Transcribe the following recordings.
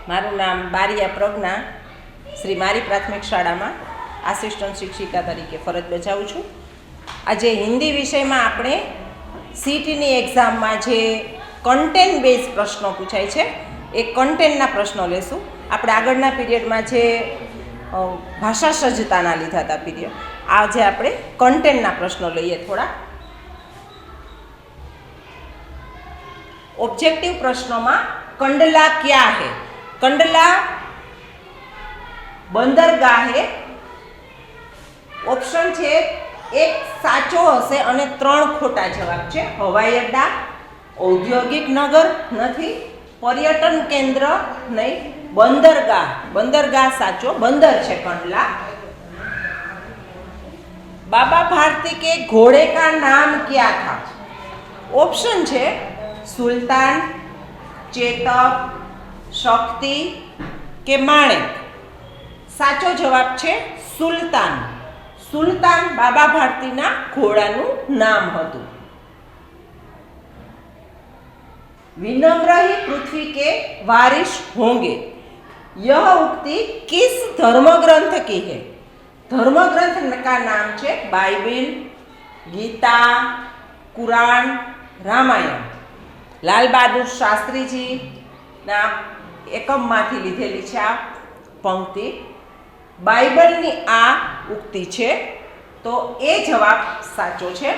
મારું નામ બારિયા પ્રજ્ઞા, શ્રી મારી પ્રાથમિક શાળામાં આસિસ્ટન્ટ શિક્ષિકા તરીકે ફરજ બજાવું છું. આજે હિન્દી વિષયમાં આપણે સીટીની એક્ઝામમાં જે કન્ટેન્ટ બેઝ પ્રશ્નો પૂછાય છે એ કન્ટેન્ટના પ્રશ્નો લેશું. આપણે આગળના પીરિયડમાં જે ભાષા સજ્જતાના લીધા હતા પીરિયડ, આજે આપણે કન્ટેન્ટના પ્રશ્નો લઈએ થોડા. ऑब्जेक्टिव प्रश्नों में कंडला क्या है? कंडला बंदरगाह है. ऑप्शन छे एक साचो हशे अने 3 खोटा जवाब छे. हवाई अड्डा, औद्योगिक नगर नहीं, पर्यटन केंद्र नहीं, बंदरगाह. बंदरगाह साचो, बंदर छे कंडला. बाबा भारती के घोड़े का नाम क्या था? ऑप्शन छे सुल्तान, चेतक, शक्ति के माणिक. साचो जवाब छे सुल्तान. सुल्तान बाबा भारतीना घोड़ानुं नाम हतुं. विनम्र ही पृथ्वी के वारिस होंगे, यह उक्ति किस धर्मग्रंथ की है? धर्मग्रंथ का नाम छे बाइबिल, गीता, कुरान, रामायण. लाल बहादुर शास्त्री जी ना एकम माथी लीधेली छे आ पंक्ति. बाइबलनी आ उक्ति छे तो ए जवाब साचो छे.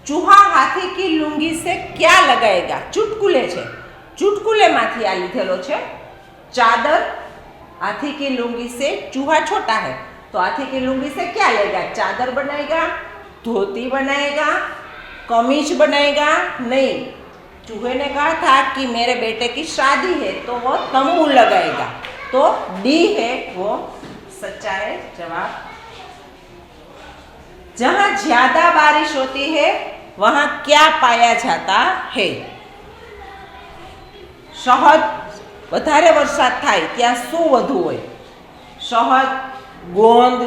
चूहा हाथी की लुंगी से क्या लगाएगा? चुटकुले छे. चुटकुले माथी आ लीधेलो छे. चादर. हाथी की लुंगी से चूहा छोटा है तो हाथी की लुंगी से क्या लेगा? चादर बनाएगा, धोती बनाएगा, कमीज बनाएगा? नहीं. चूहे ने कहा था कि मेरे बेटे की शादी है तो वो तंबू लगाएगा. तो डी है वो सच्चा है जवाब. जहाँ ज्यादा बारिश होती है वहाँ क्या पाया जाता है? शहद. વધારે વરસાદ થાય ત્યાં શું વધુ હોય? શહદ, ગોંદ,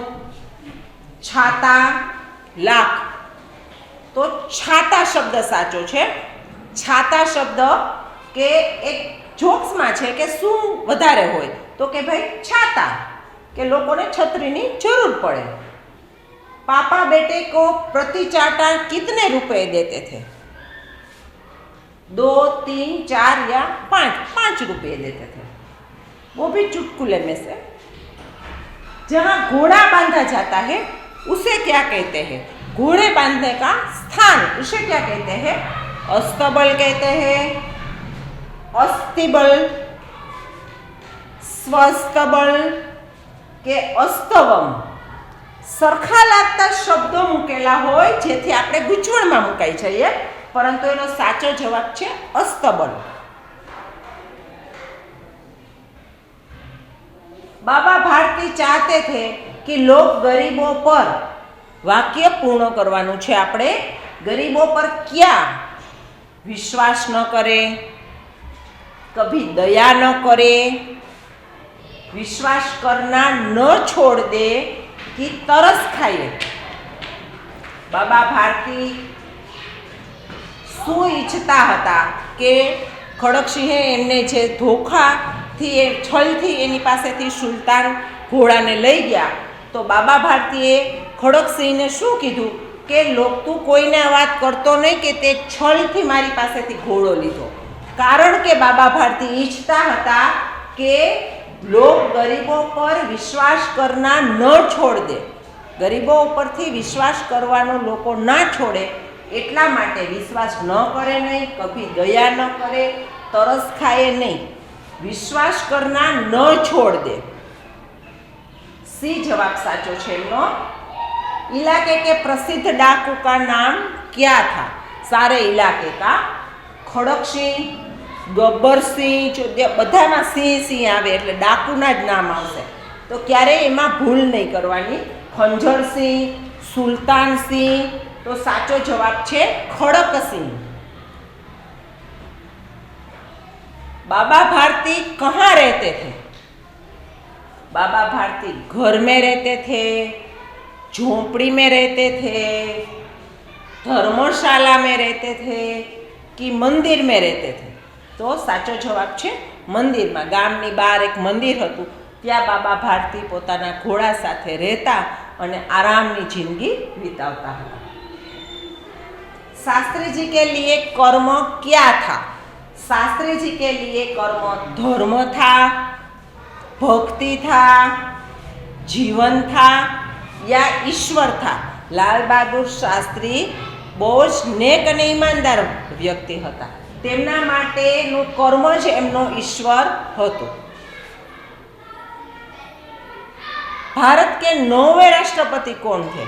છાતા, લાખ. तो छाता शब्द साचो छे. छाता शब्द के एक जोक्स में छे के शू वधारे होय तो के भाई छाता, के लोगोने छतरीनी जरूर पड़े. पापा बेटे को प्रति चाटा कितने रुपए देते थे? 2, 3, 4 या 5 रुपये देते थे. वो भी चुटकुले में से. जहाँ घोड़ा बांधा जाता है उसे क्या कहते हैं? घोड़े बांधने का स्थान उसे क्या कहते हैं? अस्तबल कहते हैं, अस्तिबल, स्वस्तबल के अस्तवम. सरखा लागता शब्दों मूकेला होय जेथी आपणे गूंचवणमां मुकाई जईए, परंतु एनो साचो जवाब छे अस्तबल. बाबा भारती चाहते थे कि लोग गरीबों पर वाक्य पूर्ण करवानुं छे. आपणे गरीबों पर क्या? विश्वास न करे, कभी दया न करे, विश्वास करना न छोड़ दे कि तरस खाए. बाबा भारती શું ઈચ્છતા હતા કે ખડકસિંહે એમને જે ધોખાથી છલથી એની પાસેથી સુલતાન ઘોડાને લઈ ગયા તો બાબા ભારતીએ ખડકસિંહને શું કીધું કે લોક તું કોઈને વાત કરતો નહીં કે તે છલથી મારી પાસેથી ઘોડો લીધો. કારણ કે બાબા ભારતી ઈચ્છતા હતા કે લોક ગરીબો પર વિશ્વાસ કરના ન છોડ દે. ગરીબો ઉપરથી વિશ્વાસ કરવાનો લોકો ના છોડે એટલા માટે વિશ્વાસ ન કરે નહીં, કભી દયા ન કરે, તરસ ખાય નહીં, વિશ્વાસ કરના ન છોડ દે. सी जवाब साचो छे एमनो. इलाके के प्रसिद्ध डाकू का नाम क्या था? सारे इलाके का. खड़कसिंह, गब्बर सिंह, बधामां सिंह सिंह आवे એટલે डाकूना ज नाम आवशे तो क्यारे एमां भूल नहीं करवानी. खंजर सिंह, सुल्तान सिंह. तो साचो जवाब छे खड़क सिंह. बाबा भारती कहाँ रहते थे? बाबा भारती घर में रहते थे, झोंपड़ी में रहते थे, धर्मशाला में रहते थे कि मंदिर में रहते थे? તો સાચો જવાબ છે મંદિરમાં. ગામની બહાર એક મંદિર હતું, ત્યાં બાબા ભારતી પોતાના ઘોડા સાથે રહેતા અને આરામની જિંદગી વિતાવતા હતા. शास्त्री जी के लिए कर्म क्या था? शास्त्री जी के लिए कर्म धर्म था, भक्ति था, जीवन था या ईश्वर था? लाल बहादुर शास्त्री બહુ જ નેક અને ઈમાનદાર વ્યક્તિ હતા. તેમના માટેનું કર્મ જ એમનો ઈશ્વર હતો. भारत के 9वें राष्ट्रपति कौन थे?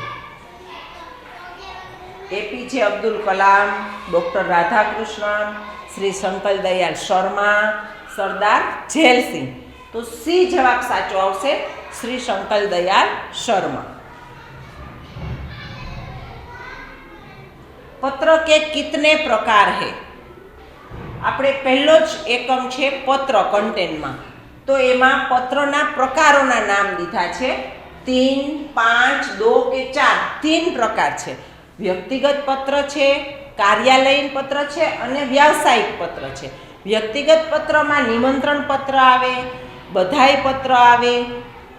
एपीजे अब्दुल कलाम, डॉक्टर राधाकृष्णन, श्री शंकर दयाल शर्मा, सरदार झैल सिंह. तो सी जवाब साचो आवशे, श्री शंकर दयाल शर्मा. पत्र के कितने प्रकार है? આપણે પહેલો જ એકમ છે પત્ર કન્ટેન્ટમાં, તો એમાં પત્રના પ્રકારોના નામ દીધા છે 3, 5, 2 કે 4. 3 પ્રકાર છે. વ્યક્તિગત પત્ર છે, કાર્યાલયીન પત્ર છે અને વ્યાવસાયિક પત્ર છે. વ્યક્તિગત પત્રમાં નિમંત્રણ પત્ર આવે, બધાઈ પત્ર આવે.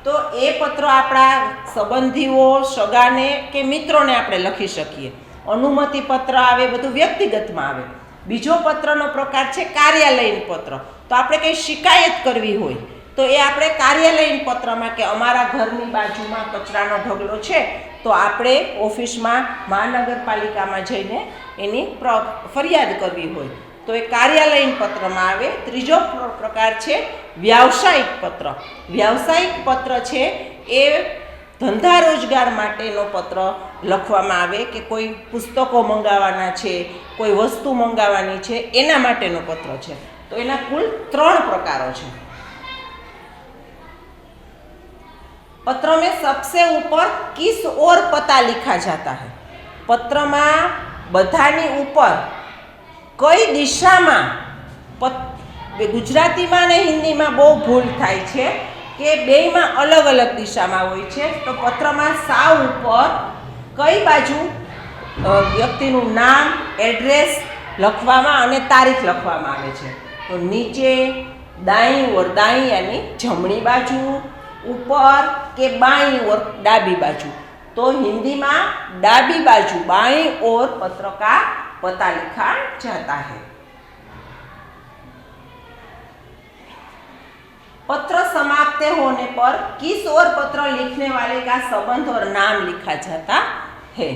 તો એ પત્ર આપણા સંબંધીઓ, સગાને કે મિત્રોને આપણે લખી શકીએ. અનુમતિ પત્ર આવે, બધું વ્યક્તિગતમાં આવે. બીજો પત્રનો પ્રકાર છે કાર્યાલયીન પત્ર. તો આપણે કંઈ શિકાયત કરવી હોય તો એ આપણે કાર્યાલયીન પત્રમાં, કે અમારા ઘરની બાજુમાં કચરાનો ઢગલો છે તો આપણે ઓફિસમાં મહાનગરપાલિકામાં જઈને એની ફરિયાદ કરવી હોય તો એ કાર્યાલયીન પત્રમાં આવે. ત્રીજો પ્રકાર છે વ્યાવસાયિક પત્ર. વ્યાવસાયિક પત્ર છે એ ધંધા રોજગાર માટેનો પત્ર લખવામાં આવે, કે કોઈ પુસ્તકો મંગાવવાના છે, કોઈ વસ્તુ મંગાવવાની છે, એના માટેનો પત્ર છે. તો એના કુલ 3 પ્રકારો છે. पत्र में सबसे ऊपर किस ओर पता लिखा जाता है? पत्रमा बधानी ऊपर कई दिशाમાં, ગુજરાતીમાં અને હિન્દીમાં બહુ ભૂલ થાય છે કે બેયમાં અલગ અલગ દિશામાં હોય છે. તો પત્રમાં સાવ ઉપર કઈ બાજુ વ્યક્તિનું નામ, એડ્રેસ લખવામાં અને તારીખ લખવામાં આવે છે. તો નીચે, દાઈ ઓર, દાઈ યાની જમણી બાજુ, ऊपर के बाई ओर डाबी बाजू. तो हिंदी में डाबी बाजू, बाई ओर पत्र का पता लिखा जाता है. पत्र समाप्त होने पर किस ओर पत्र लिखने वाले का संबंध और नाम लिखा जाता है?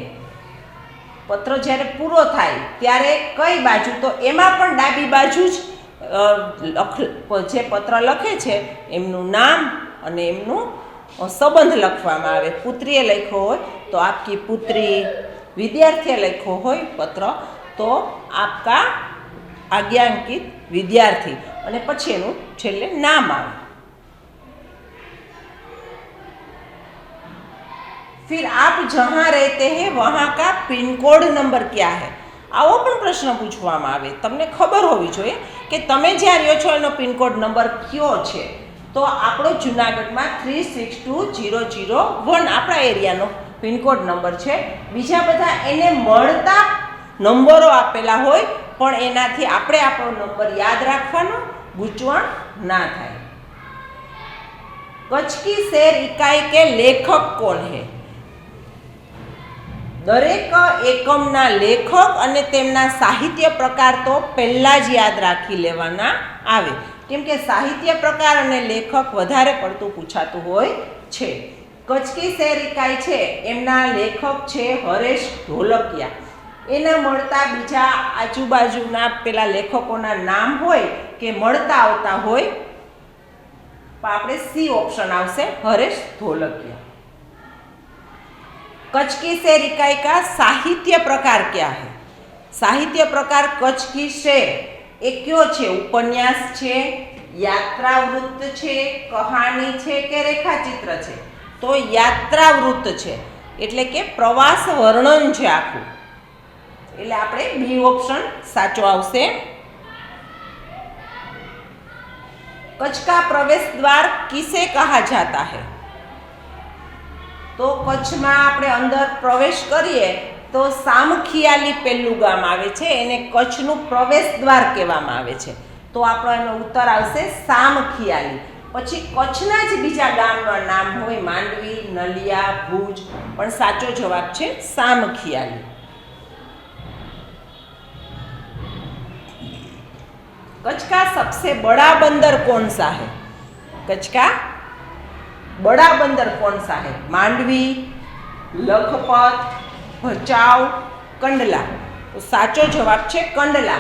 पत्र જ્યારે પૂરો થાય ત્યારે કઈ બાજુ? તો એમાં પણ ડાબી બાજુ જ જે પત્ર લખે છે એમનું નામ અને એમનું સંબંધ લખવામાં આવે. પુત્રીએ લખ્યો હોય તો આપકી પુત્રી, વિદ્યાર્થીએ લખ્યો હોય પત્ર તો આપકા આજ્ઞાંકિત વિદ્યાર્થી, અને પછી એનું છેલ્લે નામ આવે. फिर आप जहाँ रहते हैं वहाँ का पिन कोड नंबर क्या है? આવો પણ પ્રશ્ન પૂછવામાં આવે. તમને ખબર હોવી જોઈએ કે તમે જ્યાં રહ્યો છો એનો પિનકોડ નંબર કયો છે. તો આપણો જુનાગઢમાં 362001 આપણા એરિયાનો પિનકોડ નંબર છે. બીજા બધા એને મળતા નંબરો આપેલા હોય પણ એનાથી આપણે આપણો નંબર યાદ રાખવાનો, ગૂંચવણ ના થાય. કચ્છ કી શેર ઇકાઈ કે લેખક કોણ હે? દરેક એકમના લેખક અને તેમના સાહિત્ય પ્રકાર તો પહેલાં જ યાદ રાખી લેવાના આવે, કેમ કે સાહિત્ય પ્રકાર અને લેખક વધારે પડતું પૂછાતું હોય છે. કચ્છ કી શેર ઇકાઈ છે એમના લેખક છે હરેશ ઢોલકિયા. એના મળતા બીજા આજુબાજુના પેલા લેખકોના નામ હોય કે મળતા આવતા હોય, પણ આપણે સી ઓપ્શન આવશે, હરેશ ઢોલકિયા. कच्छ की शेर इकाई का साहित्य प्रकार क्या है? साहित्य प्रकार कच्छ की शेर ए क्यों छे? उपन्यास छे, यात्रावृत्त छे, कहानी छे के रेखाचित्र छे? तो यात्रावृत्त छे, એટલે કે પ્રવાસ વર્ણન છે આખું. એટલે આપણે બી ઓપ્શન સાચો આવશે. कच्छ का प्रवेश द्वार किसे कहा जाता है? તો કચ્છમાં આપણે અંદર પ્રવેશ કરીએ તો સામખિયાલી પહેલું ગામ આવે છે, એને કચ્છનું પ્રવેશ દ્વાર કહેવામાં આવે છે. તો આપણો એનો ઉત્તર આવશે સામખિયાળી. પછી કચ્છના જ બીજા ગામના નામ હોય, માંડવી, નલિયા, ભુજ, પણ સાચો જવાબ છે સામખિયાળી. कच्छ का सबसे बड़ा बंदर कौन सा है? कच्छ का बड़ा बंदर कौन सा है? मांडवी, लखपत, भचाઉ, કંડલા. તો સાચો જવાબ છે કંડલા.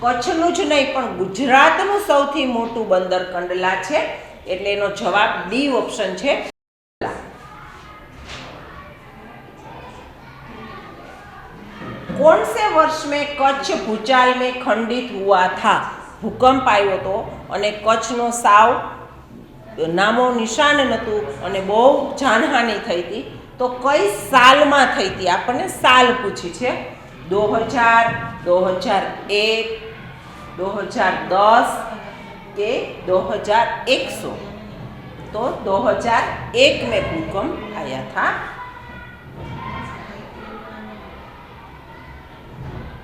કચ્છનું જ નહીં પણ ગુજરાતનું સૌથી મોટું બંદર કંડલા છે, એટલે એનો જવાબ ડી ઓપ્શન છે. कौन से वर्ष में कच्छ भूचाल में खंडित हुआ था? भूकंप આવ્યો હતો અને કચ્છનો સાવ નામો નિશાન નહોતું અને બહુ જાનહાનિ થઈ હતી. તો કઈ સાલમાં થઈ હતી? આપણને સાલ પૂછી છે. 2000, 2001, 2010 કે 2100? तो 2001 में भूकंप आया था.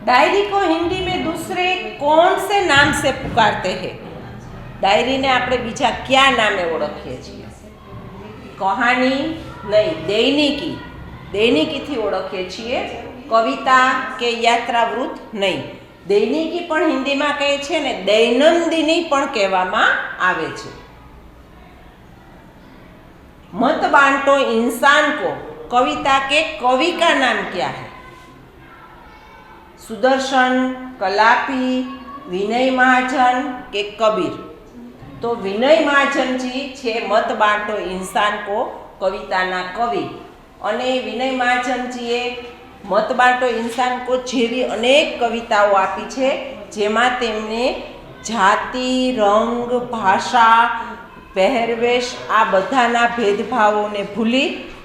डायरी को हिंदी में दूसरे कौन से नाम से पुकारते हैं? डायरी ने આપણે બીજા કયા નામે ઓળખીએ છીએ? કહાની નહીં, દૈનિકી. દૈનિકીથી ઓળખીએ છીએ. કવિતા કે યાત્રાવૃત્ત નહીં. દૈનિકી પણ હિન્દીમાં કહે છે ને દૈનંદિની પણ કહેવામાં આવે છે. मत बांटो इंसान को कविता के कवि का नाम क्या है? सुदर्शन, कलापी, विनय महाजन के कबीर? तो विनय महाजन जी छे मत बांटो इंसान को कविताना कवि. અને વિનય મહાજનજીએ મત બાંટો ઇન્સાન કો જેવી અનેક કવિતાઓ આપી છે, જેમાં તેમને જાતિ, રંગ, ભાષા, પહેરવેશ આ બધાના ભેદભાવોને ભૂલી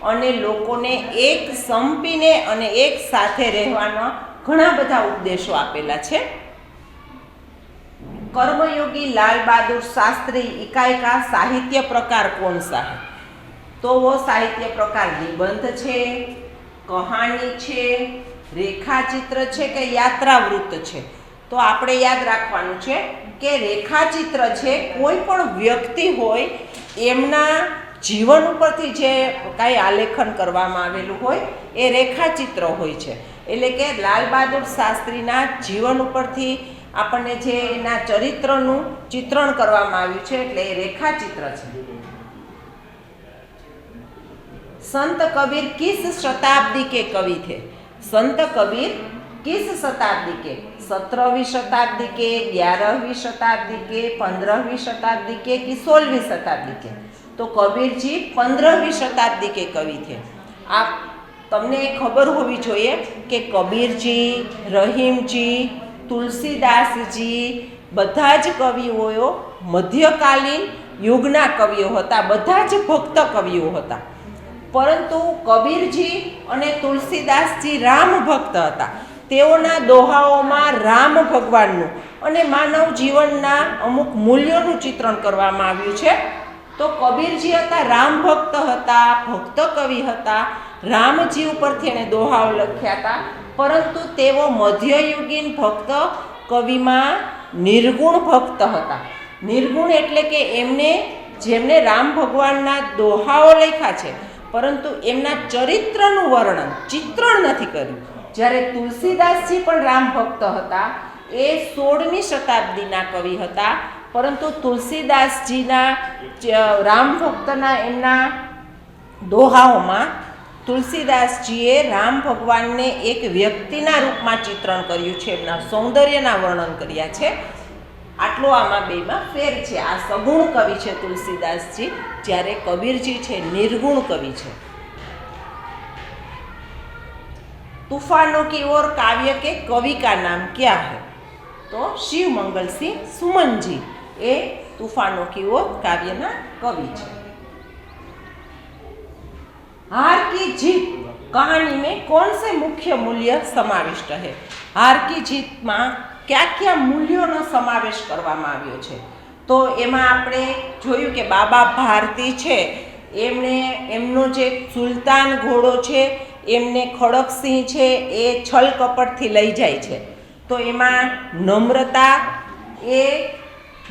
અને લોકોને એક સંપીને અને એક સાથે રહેવાના ઘણા બધા ઉપદેશો આપેલા છે. कर्मयोगी लाल बहादुर शास्त्री इकाई का साहित्य प्रकार कौन सा है? तो वो साहित्य प्रकार निबंध छे, कहानी छे, रेखाचित्र छे के यात्रावृत्त छे? तो आपणे याद राखवानुं छे के रेखाचित्र छे कोई पण व्यक्ति होय एमना जीवन उपरथी जे कांई आलेखन करवामां आवेलुं होय ए रेखाचित्र होय छे. एटले के लाल बहादुर शास्त्रीना जीवन उपरथी આપણને જે એના ચરિત્રનું ચિત્રણ કરવામાં આવ્યું છે એટલે એ રેખાચિત્ર છે. संत कबीर किस शताब्दी के कवि थे? संत कबीर किस शताब्दी के? 17वीं शताब्दी के, 11वीं शताब्दी के, 15वीं शताब्दी के कि 16वीं शताब्दी के? तो कबीर जी 15वीं शताब्दी के कवि थे. आप તમને ખબર હોવી જોઈએ કે કબીરજી, રહીમજી, તુલસીદાસજી બધા જ કવિઓ મધ્યકાલીન યુગના કવિઓ હતા, બધા જ ભક્ત કવિઓ હતા. પરંતુ કબીરજી અને તુલસીદાસજી રામ ભક્ત હતા. તેઓના દોહાઓમાં રામ ભગવાનનું અને માનવ જીવનના અમુક મૂલ્યોનું ચિત્રણ કરવામાં આવ્યું છે. તો કબીરજી હતા રામ ભક્ત હતા, ભક્ત કવિ હતા. રામજી ઉપરથી એણે દોહાઓ લખ્યા હતા, પરંતુ તેઓ મધ્યયુગીન ભક્ત કવિમાં નિર્ગુણ ભક્ત હતા. નિર્ગુણ એટલે કે જેમને રામ ભગવાનના દોહાઓ લખ્યા છે પરંતુ એમના ચરિત્રનું વર્ણન, ચિત્રણ નથી કર્યું. જ્યારે તુલસીદાસજી પણ રામ ભક્ત હતા, એ 16મી શતાબ્દીના કવિ હતા, પરંતુ તુલસીદાસજીના રામ ભક્તના એમના દોહાઓમાં તુલસીદાસજીએ રામ ભગવાનને એક વ્યક્તિના રૂપમાં ચિત્રણ કર્યું છે, એમના સૌંદર્યના વર્ણન કર્યા છે. આટલો આમાં બેમાં ફેર છે. આ સગુણ કવિ છે તુલસીદાસજી, જ્યારે કબીરજી છે નિર્ગુણ કવિ છે. तूफानों की ओर काव्य के कवि का नाम क्या है? तो शिव मंगल सिंह सुमन जी ए तूफानों की ओर काव्यना कवि है. हार की जीत कहानी में कौन से मुख्य मूल्य समाविष्ट है? हार की जीत में क्या क्या मूल्यों समावेश करवामां आव्यो छे? तो एमां आपणे जोयुं के बाबा भारती छे एमणे एमनो जे सुल्तान घोड़ो छे एमने खड़कसिंह छे ए छल कपटथी लई जाय छे. तो एमां नम्रता ए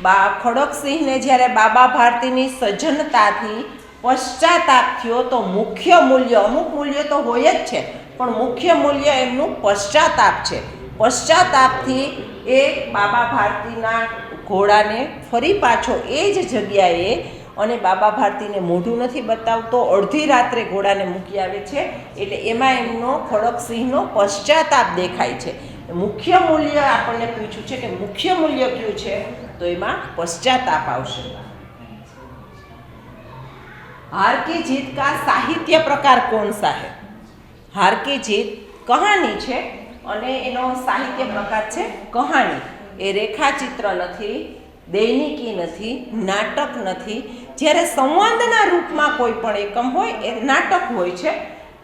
ખડકસિંહને જ્યારે બાબા ભારતીની સજ્જનતાથી પશ્ચાતાપ થયો તો મુખ્ય મૂલ્ય, અમુક મૂલ્ય તો હોય જ છે, પણ મુખ્ય મૂલ્ય એમનું પશ્ચાતાપ છે. પશ્ચાતાપથી એ બાબા ભારતીના ઘોડાને ફરી પાછો એ જ જગ્યાએ, અને બાબા ભારતીને મોઢું નથી બતાવતો, અડધી રાત્રે ઘોડાને મૂકી આવે છે. એટલે એમાં એમનો ખડકસિંહનો પશ્ચાતાપ દેખાય છે. મુખ્ય મૂલ્ય આપણને પૂછ્યું છે કે મુખ્ય મૂલ્ય કયું છે, તો એમાં પશ્ચાતાપ આવશે. हार की जीत का साहित्य प्रकार कौन सा है? हार की जीत कहानी છે અને એનો સાહિત્ય પ્રકાર છે કહાની. એ રેખાચિત્ર નથી, દૈનિકી નથી, નાટક નથી. જ્યારે સંવાદના રૂપમાં કોઈ પણ એકમ હોય એ નાટક હોય છે.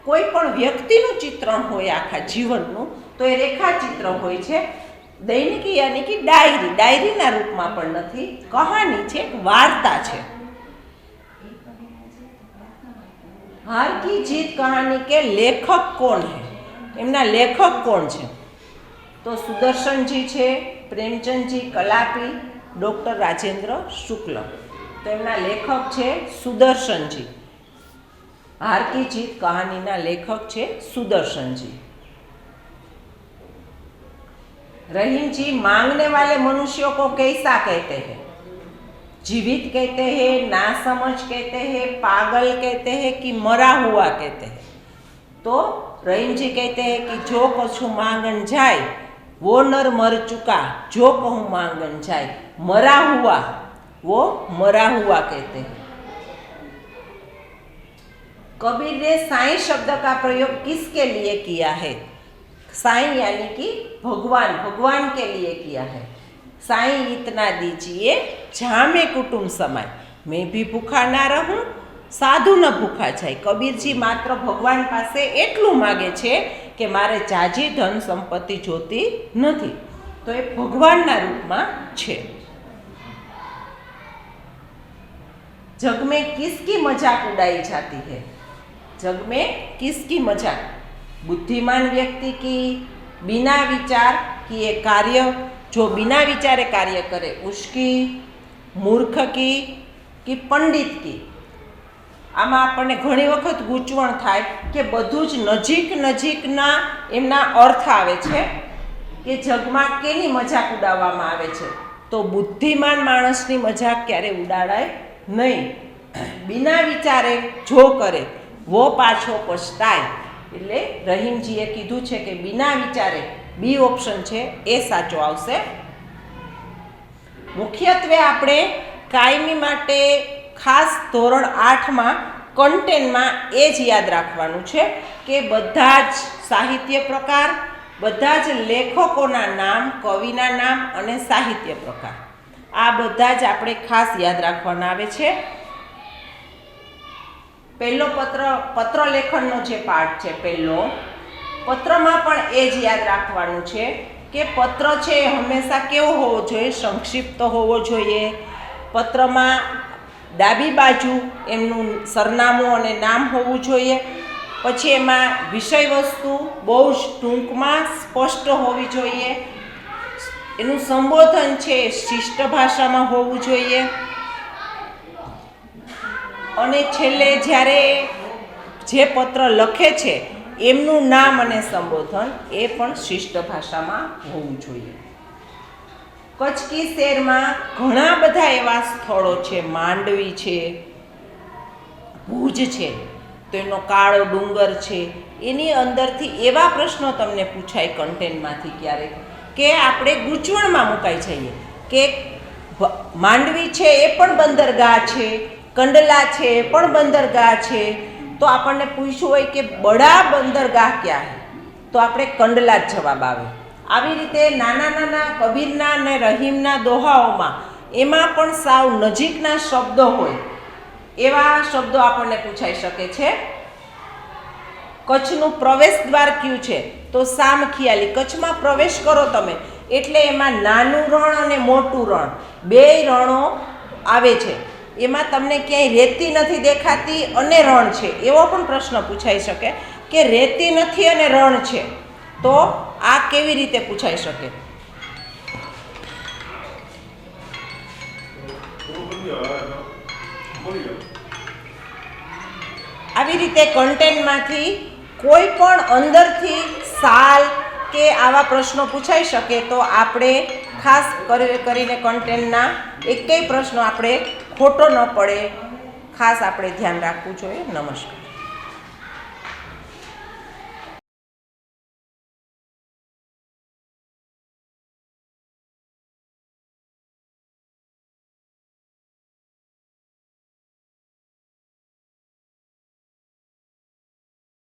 કોઈ પણ વ્યક્તિનું ચિત્રણ હોય આખા જીવનનું તો એ રેખાચિત્ર હોય છે. દૈનિકી યાની કે ડાયરી, ડાયરીના રૂપમાં પણ નથી. કહાની છે, એક વાર્તા છે. हार की जीत कहानी के लेखक कौन है? એમના લેખક કોણ છે? તો સુદર્શનજી છે, પ્રેમચંદજી કલાપી, ડૉક્ટર રાજેન્દ્ર શુક્લ. તો એમના લેખક છે સુદર્શનજી. हार की जीत कहानीના લેખક છે સુદર્શનજી. रहीमजी मांगने वाले मनुष्यों को कैसा कहते हैं? जीवित कहते हैं, नासमझ कहते हैं, पागल कहते हैं कि मरा हुआ कहते हैं? तो रहीम जी कहते हैं कि जो कछु मांगन जाए वो नर मर चुका, जो कहूँ मांगन जाए मरा हुआ वो मरा हुआ कहते हैं. कबीर ने साईं शब्द का प्रयोग किसके लिए किया है? साईं यानी कि भगवान, भगवान के लिए किया है. साईं इतना दीजिए जामे कुटुंब समाय, मैं भी भूखा ना रहूं, साधु न भूखा जाए. कबीरजी मात्र भगवान પાસે એટલું માગે છે કે મારે જાજી ધન સંપત્તિ જોતી નથી. તો એ ભગવાનના રૂપમાં છે. जग में किसकी मजाक उड़ाई जाती है? जग में किसकी मजाक? बुद्धिमान व्यक्ति की, बिना विचार किए कार्य, जो बिना विचारे कार्य करे उसकी, मूर्ख की कि पंडित की. આમાં આપણને ઘણી વખત ગૂંચવણ થાય કે બધું જ નજીકના એમના અર્થ આવે છે કે જગમાં કેની મજાક ઉડાવવામાં આવે છે. તો બુદ્ધિમાન માણસની મજાક ક્યારે ઉડાડાય નહીં. બિના વિચારે જો કરે વો પાછો પછતાય. એટલે રહીમજીએ કીધું છે કે બિના વિચારે, બી ઓપ્શન છે એ સાચો આવશે. મુખ્યત્વે આપણે કાયમી માટે ખાસ ધોરણ 8માં કન્ટેન્ટમાં એ જ યાદ રાખવાનું છે કે બધા જ સાહિત્ય પ્રકાર, બધા જ લેખકોના નામ, કવિના નામ અને સાહિત્ય પ્રકાર, આ બધા જ આપણે ખાસ યાદ રાખવાના આવે છે. પહેલો પત્ર લેખનનો જે પાઠ છે, પહેલો પત્રમાં પણ એ જ યાદ રાખવાનું છે કે પત્ર છે એ હંમેશા કેવો હોવો જોઈએ? સંક્ષિપ્ત હોવો જોઈએ. પત્રમાં ડાબી બાજુ એમનું સરનામું અને નામ હોવું જોઈએ. પછી એમાં વિષય વસ્તુ બહુ જ ટૂંકમાં સ્પષ્ટ હોવી જોઈએ. એનું સંબોધન છે એ શિષ્ટ ભાષામાં હોવું જોઈએ. અને છેલ્લે જ્યારે જે પત્ર લખે છે એમનું નામ અને સંબોધન એ પણ શિષ્ટ ભાષામાં હોવું જોઈએ. કચ્છ કી શેરમાં ઘણા બધા એવા સ્થળો છે, માંડવી છે, ભુજ છે, તો એનો કાળો ડુંગર છે. એની અંદરથી એવા પ્રશ્નો તમને પૂછાય કન્ટેન્ટમાંથી ક્યારેક કે આપણે ગૂંચવણમાં મુકાઈ જઈએ કે માંડવી છે એ પણ બંદરગાહ છે, કંડલા છે એ પણ બંદરગાહ છે. તો આપણને પૂછ્યું હોય કે બડા બંદરગાહ ક્યાં હે, તો આપણે કંડલા જ જવાબ આવે. આવી રીતે નાના કબીરના અને રહીમના દોહાઓમાં એમાં પણ સાવ નજીકના શબ્દો હોય એવા શબ્દો આપણને પૂછાઈ શકે છે. કચ્છનું પ્રવેશ દ્વાર કયું છે? તો સામખિયાલી. કચ્છમાં પ્રવેશ કરો તમે એટલે એમાં નાનું રણ અને મોટું રણ, બેય રણો આવે છે. એમાં તમને ક્યાંય રેતી નથી દેખાતી અને રણ છે એવો પણ પ્રશ્ન પૂછાઈ શકે કે રેતી નથી અને રણ છે, તો આ કેવી રીતે પૂછાઈ શકે? આવી રીતે કન્ટેન્ટમાંથી કોઈ પણ અંદરથી સાલ કે આવા પ્રશ્નો પૂછાઈ શકે તો આપણે ખાસ કરીને કન્ટેન્ટના એકેય પ્રશ્નો આપણે ખોટો ન પડે ખાસ આપણે ધ્યાન રાખવું જોઈએ. નમસ્કાર.